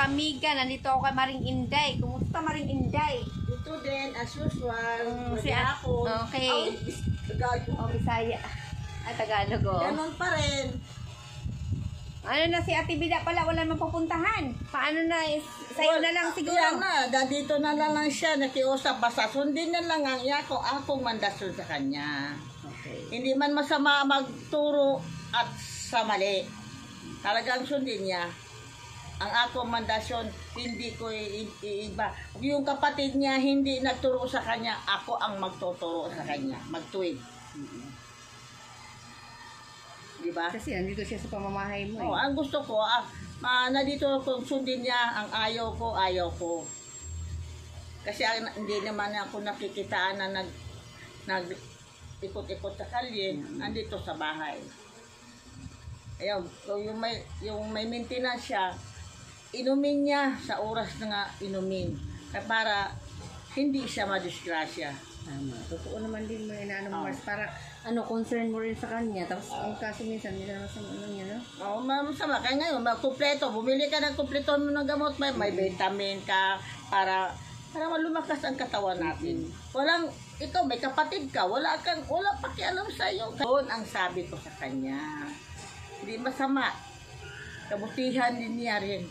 kamiga. Nandito ako kay Maring Inday. Kumusta Maring Inday? Ito din, as usual. Si Hapon. Okay. Tagalog. Bisaya. Tagalog oh. Ganon pa rin. Ano na si Ate Bida pala, wala namang pupuntahan. Paano na, sa'yo na lang siguro. Yan na, dito na lang siya, nakiusap. Basta sundin na lang ang akong mandasyon sa kanya. Okay. Hindi man masama magturo at sa mali. Talagang sundin niya. Ang akong mandasyon, hindi ko iiba. Yung kapatid niya, hindi nagturo sa kanya, ako ang magtuturo sa kanya. Magtuwid. Diba? Kasi nandito siya sa pamamahay mo. Oh, ang gusto ko, nandito kung sundin niya, ang ayaw ko. Kasi hindi naman ako nakikitaan na ikot-ikot sa kalye, nandito sa bahay. Ayun, so yung may maintenance siya, inumin niya sa oras na nga inumin. Para hindi siya madisgrasya. Tama. Totoo naman din mo inaano mo, Mars. Para concern mo rin sa kanya. Tapos ang kaso minsan, hindi naman sa niya, no? Oo, masama. Kaya ngayon, kumpleto. Bumili ka ng kumpleto mo ng gamot. May vitamin ka para malumakas ang katawan natin. Ikaw, may kapatid ka. Wala pakialam sa'yo. Doon ang sabi ko sa kanya. Hindi masama. Kabutihan din niya rin.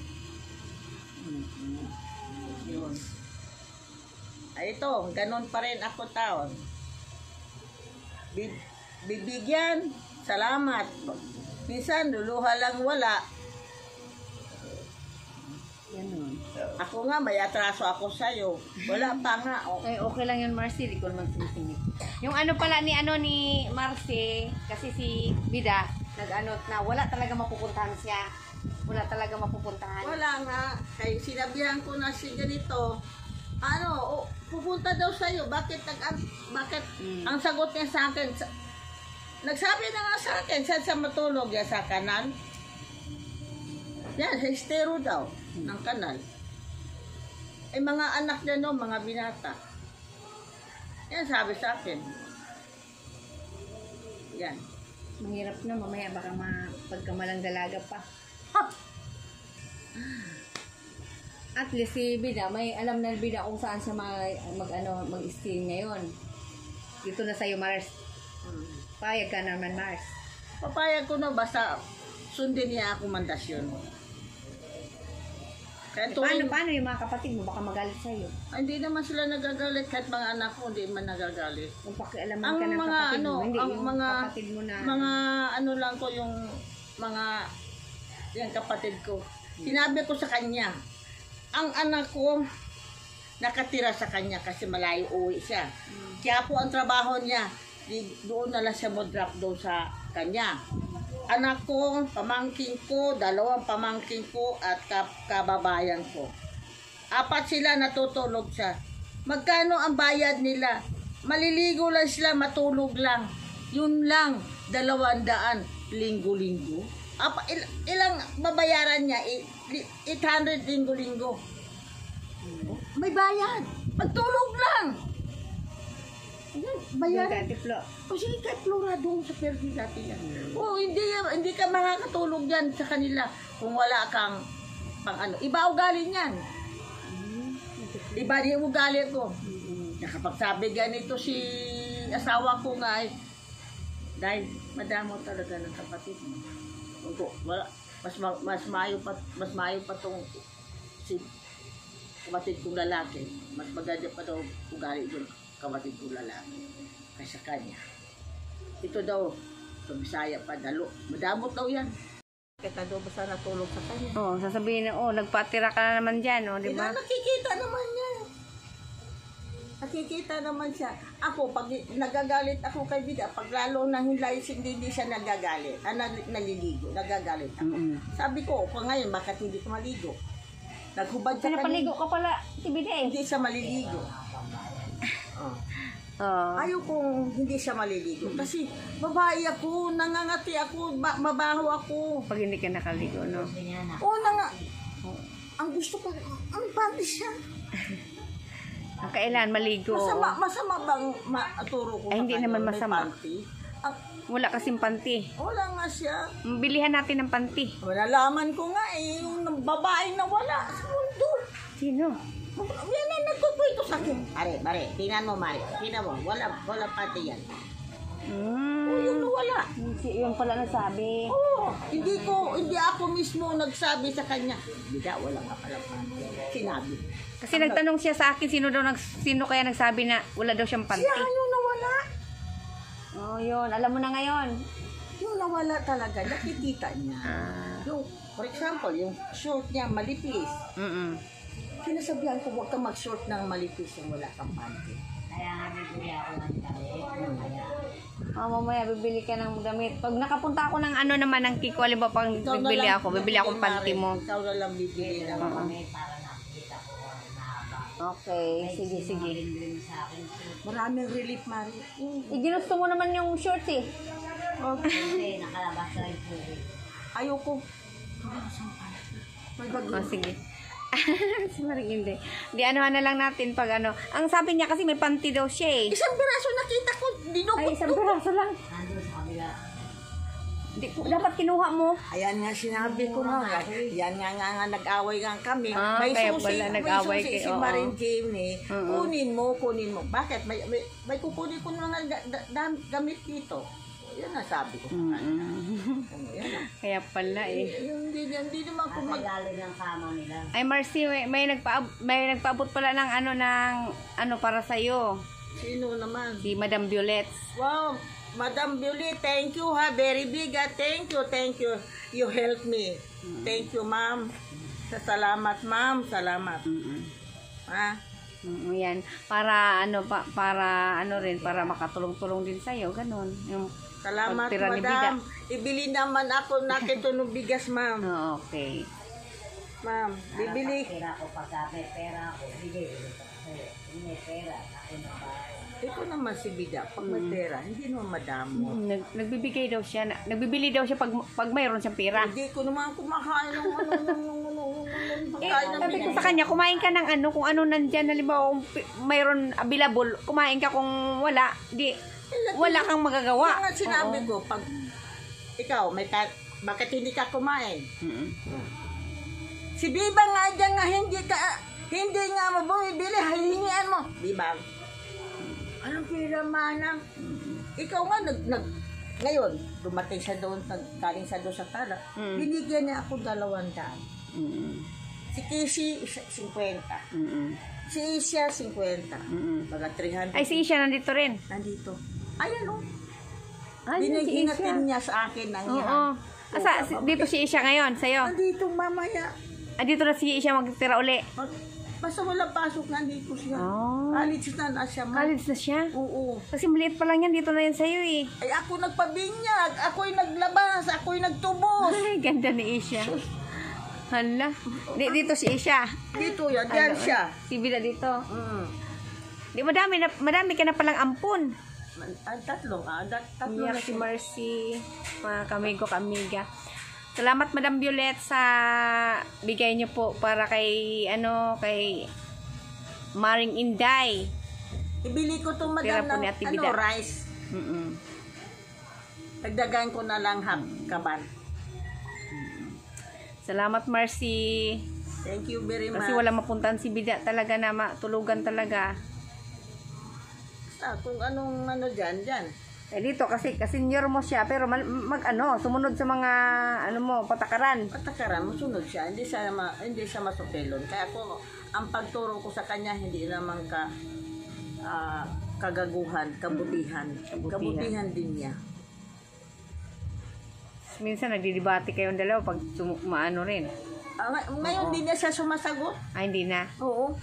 Yun. Ito, ganun pa rin ako taon. Bibigyan, salamat. Minsan, luluha lang wala. Ganun. Ako nga, may atraso ako sa'yo. Wala pa nga. Okay lang yun, Marcy. Di ko naman sinisingit. Yung pala ni Marcy, kasi si Bida, na wala talaga mapupuntahan siya. Wala talaga mapupuntahan. Wala nga. Kaya sinabihan ko na si ganito, pupunta daw sa'yo. Bakit ang sagot niya sa akin, nagsabi na nga sa akin, saan sa matulog yan sa kanal? Yan, sa estero daw, ng kanal. Mga anak niya no, mga binata. Yan, sabi sa akin. Yan. Mahirap na, mamaya baka pagkamalang dalaga pa. Ha! At least si Bida, may alam na Bida kung saan siya mag-stay ngayon. Dito na sa'yo, Mars. Payag ka naman, Mars. Papayag ko na, basta sundin niya ako mandasyon. Kaya paano yung mga kapatid mo? Baka magalit sa'yo. Hindi naman sila nagagalit. Kahit mga anak ko, hindi man nagagalit. Kung pakialaman ka ng kapatid mo, hindi yung kapatid mo na... Mga lang ko yung yung kapatid ko. Sinabi ko sa kanya, ang anak ko nakatira sa kanya kasi malayo uwi siya. Kaya po ang trabaho niya, doon na lang siya mo drop doon sa kanya. Anak ko, pamangkin ko, 2 pamangkin ko at kababayan ko. 4 sila, natutulog siya. Magkano ang bayad nila? Maliligo lang sila, matulog lang. Yun lang, 200 linggo-linggo. Ilang babayaran niya? 800 linggo-linggo. May bayad. Magtulog lang. Bayaran. O sige, kahit floradong sa perdi natin yan. Hindi ka makakatulog yan sa kanila kung wala kang Iba ugali niyan. Iba din ugali ko. Nakapagsabi ganito si asawa ko nga dahil madamo talaga ng kapatid mo. Mas mayo pa tong si kapatid kong lalaki. Mas maganda pa daw ugali doon kapatid kong lalaki kaysa kanya. Ito daw, Bisaya pa, madamot daw yan. Kita daw basta natulog sa kanya. Sasabihin na, nagpatira ka na naman dyan, di ba? Nakikita naman niya. Nakikita naman siya. Ako, pag nagagalit ako kay Bida, pag lalo na hindi siya nagagalit, naliligo, nagagalit ako. Sabi ko, ngayon, bakit hindi ko maligo? Naghubad siya kanina. Pinapaligo ka pala, si Bida eh. Hindi siya maliligo. Ayaw kong hindi siya maliligo. Kasi babae ako, nangangati ako, mabaho ako. Pag hindi ka nakaligo, no? Ang gusto ko, ang panty siya. Ang kailan maligo. Masama bang maturo ko hindi naman masama. Wala kasing panty. Wala nga siya. Bilihan natin ng panty. Nalaman ko nga eh, yung babaeng nawala sa mundo. Sino? Yan ang nagkukwento sa akin. Mare, tingnan mo, Mare. Tingnan mo, wala pati yan. Yung nawala. Yung pala nasabi. Oo, hindi ako mismo nagsabi sa kanya. Bida, wala nga pala pati. Sinabi. Kasi nagtanong siya sa akin, sino kaya nagsabi na wala daw siyang panty. Siya yung nawala. Oh, yun. Alam mo na ngayon. Yung nawala talaga, nakikita niya. Yung, for example, yung short niya malipis. Sinasabihan ko, huwag kang mag-short ng malipis yung wala kang panty. Kaya nga bibili ako ng damit. Mamaya bibili ka ng damit. Pag nakapunta ako ng ano naman ng Kiko, alam ba pang bibili akong panty mo. Ikaw na lang bibili ng May para nakikita ko ang mahaba. Okay, sige. Din sa akin. maraming relief, Mari. Ginusto mo naman yung shorts eh. Kasi nakalabas na yung tubig. Ayoko. May bagyo. Oh, sige. Si Maring hindi. Di anuhan na lang natin pag ano. Ang sabi niya kasi may panty daw siya eh. Isang piraso nakita ko, dinukot Ay, isang piraso lang. Nandun sa kabila. Dapat kinuha mo. Ayan nga sinabi ko nga. Yan nga nag-away nga kami. Ah, kaya pala nag-away may susi kayo, si oo. Maring Jamie. Kunin mo. Bakit? May kukunin ko mga gamit dito. Yan na sabi ko. Yan na. Kaya pala eh. Hindi naman ko Nasa ilalim ng kama nila. Ay Marcy, may nagpaabot pala ng ano para sa iyo. Sino naman? Si Madam Violet. Wow, Madam Beauty, thank you ha. Very big ha. Thank you. You helped me. Thank you, ma'am. Salamat, ma'am. Salamat. Ha? Yan. Para para makatulong-tulong din sa iyo, ganun. Yung Salamat, pagtira ni Bida. madam. Ibili naman ako nakito ng bigas, ma'am. Oh, okay. Ma'am, bibili. Pera ko pagka may pera ako. Bigay ko kasi may pera. Ako na ba? Ito naman si Bida. Pag may pera, hindi naman madamo. Nagbibigay daw siya. Nagbibili daw siya pag mayroon siyang pera. Hindi ko naman kumakain ng pagkain ng Sabi ko sa kanya, kumain ka ng kung ano nandyan, halimbawa kung mayroon available, kumain ka kung wala, wala kang magagawa. Kaya nga sinabi ko, pag ikaw, bakit hindi ka kumain? Si Biba nga dyan nga, hindi nga mo bumibili, hihingian mo. Biba, anong pira manang? Ikaw nga, ngayon, dumating siya doon, galing siya doon sa tala, binigyan niya ako 200. Si Casey, 50. Si Isha, 50. Mga 300. Ay, si Isha nandito rin. Nandito. Ayan o. Ay, si Isha. Biniginatin niya sa akin ng Oo. yan. Dito si Isha ngayon, sa'yo. Nandito mamaya. Dito na si Isha magtira uli. Basta walang pasok, nandito siya. Oh. College na siya. College na siya? Oo. Kasi maliit pa lang yan, dito na yan sa'yo eh. Ay, ako nagpabinyag. Ako'y naglabas. Ako'y nagtubos. Ay, ganda ni Isha. Hala. Dito si Isha. Dito yan. Diyan siya. Si Bida dito. Di madami ka na palang ampun. Tatlo Iyak na si siya. Marcy, mga kamigo, kamiga. Salamat Madam Violet sa bigay niyo po para kay Maring Inday. Ibili ko itong Tira madam po ni ng Ate Bida. rice. Dagdagan ko na lang half kaban. Salamat Marcy. Thank you very much. Kasi wala mapuntahan si Bida talaga na matulugan talaga. Kung anong dyan. Eh dito kasi senior mo siya pero sumunod sa mga patakaran. Patakaran, masunod siya. Hindi siya masupilon. Kaya ako, ang pagturo ko sa kanya, hindi naman kagaguhan, kabutihan. Kabutihan din niya. Minsan nagdidebate kayong dalawa pag rin. Ngayon, hindi niya siya sumasagot. Ay, hindi na. Oo.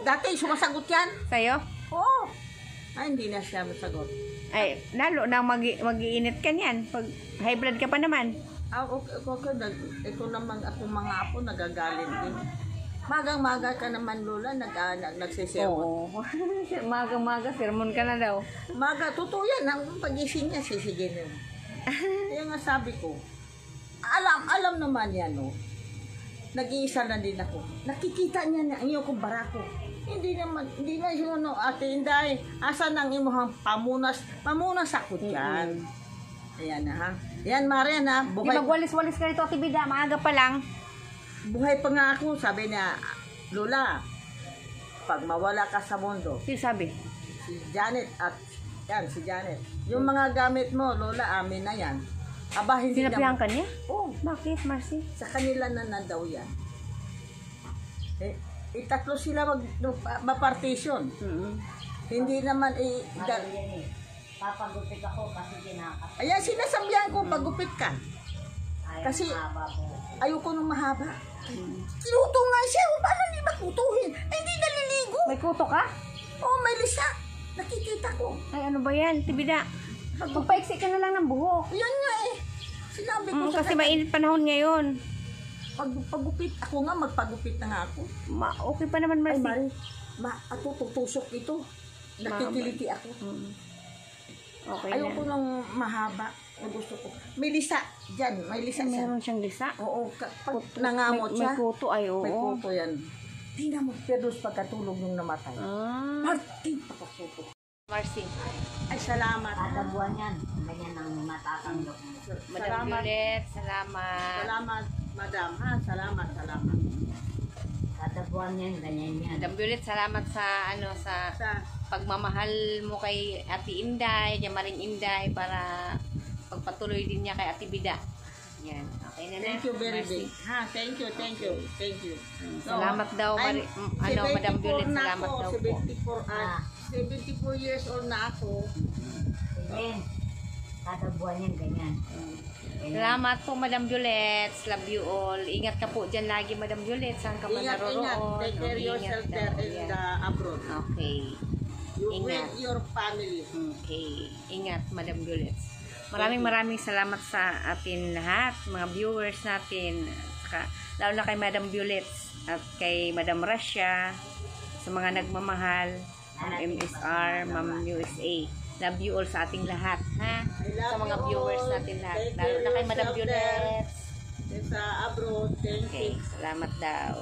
Dati, sumasagot yan. Sa'yo? Oo. Ay, hindi na siya masagot. Ay, lalo na mag-iinit ka niyan. Pag high blood ka pa naman. Okay. Ito naman ako mga apo, nagagalit din. Magang-maga ka naman, Lola, nagsisermon. Oo. Maga-maga, sermon ka na daw. Maga, totoo yan. Ang pag-ising niya, sisigin niya. Kaya nga sabi ko, alam naman yan, no? Nag-iisa na din ako. Nakikita niya na ang iyong barako. Hindi na siya, no, Ate Inday, asan ang imuhang pamunas ako dyan. Ayan na ha. Ayan, Marian ha. Di Buhay, magwalis-walis ka rito, Ate Bida. Maaga pa lang. buhay pa nga ako. Sabi niya, Lola, pag mawala ka sa mundo, Sino sabi? si Janet at yan, si Janet. Yung mga gamit mo, Lola, amin na yan. Aba, hindi Sinabihan ka niya? Oo, Bakit, Marcy? sa kanila na daw yan. Tatlo sila mapartition. Hindi naman Ano yan eh. Papagupit ako kasi kinakas. Ayan, sinasabihan ko, pagupit ka. Ayaw Kasi- mahaba po. Ayoko nung mahaba. Kinuto nga siya. Paano hindi makutuhin? Ay, hindi naliligo. May kuto ka? Oh, may lisa. Nakikita ko. Ay, ano ba yan, Ate Bida? Magpaiksi ka na lang ng buhok. Yan nga eh. Sinabi ko sa Kasi kanya, mainit panahon ngayon. pagupit. Ako nga, magpagupit na nga ako. Okay pa naman, Ay, Marcy. Mari, tutusok ito. Nakikiliti ako. Okay Ayoko na. nang mahaba na gusto ko. May lisa. Diyan, may lisa siya. Meron siyang lisa. Oo, pag nangamot May siya. kuto, ay oo. May kuto yan. Tingnan mo, pero pagkatulog nung namatay. Ah, Martin, pagkasuto. Marcy. Ay, salamat. Kada buwan yan. Ganyan ang matatanggap mo. Madam Salamat. Violet, salamat. Salamat, madam. Ha? Salamat. Kada buwan yan, ganyan yan. Madam Violet, salamat sa Sa, pagmamahal mo kay Ate Inday, Maring Inday, para pagpatuloy din niya kay Ate Bida. Yan, okay na na. thank you very Marcy. big. Ha, thank you. Salamat daw, Madam Violet, salamat daw po. 74 years old na ako. Ganyan. Kada buwan yan, ganyan. Salamat po, Madam Violet. Love you all. Ingat ka po dyan lagi, Madam Violet. Saan ka man Ingat. naroroon? Take care Ingat yourself daw. there in Yan. the abroad. Okay. You Ingat. with your family. Okay. Ingat, Madam Violet. Maraming salamat sa atin lahat, mga viewers natin. Saka, lalo na kay Madam Violet at kay Madam Rasha, sa mga nagmamahal, MSR, Ma'am USA. Love you all sa ating lahat, ha? I love Sa mga you viewers all. natin lahat. Take Lalo care na kay Madam yourself there. Violet. Sa abroad. Thank Okay, you. salamat daw.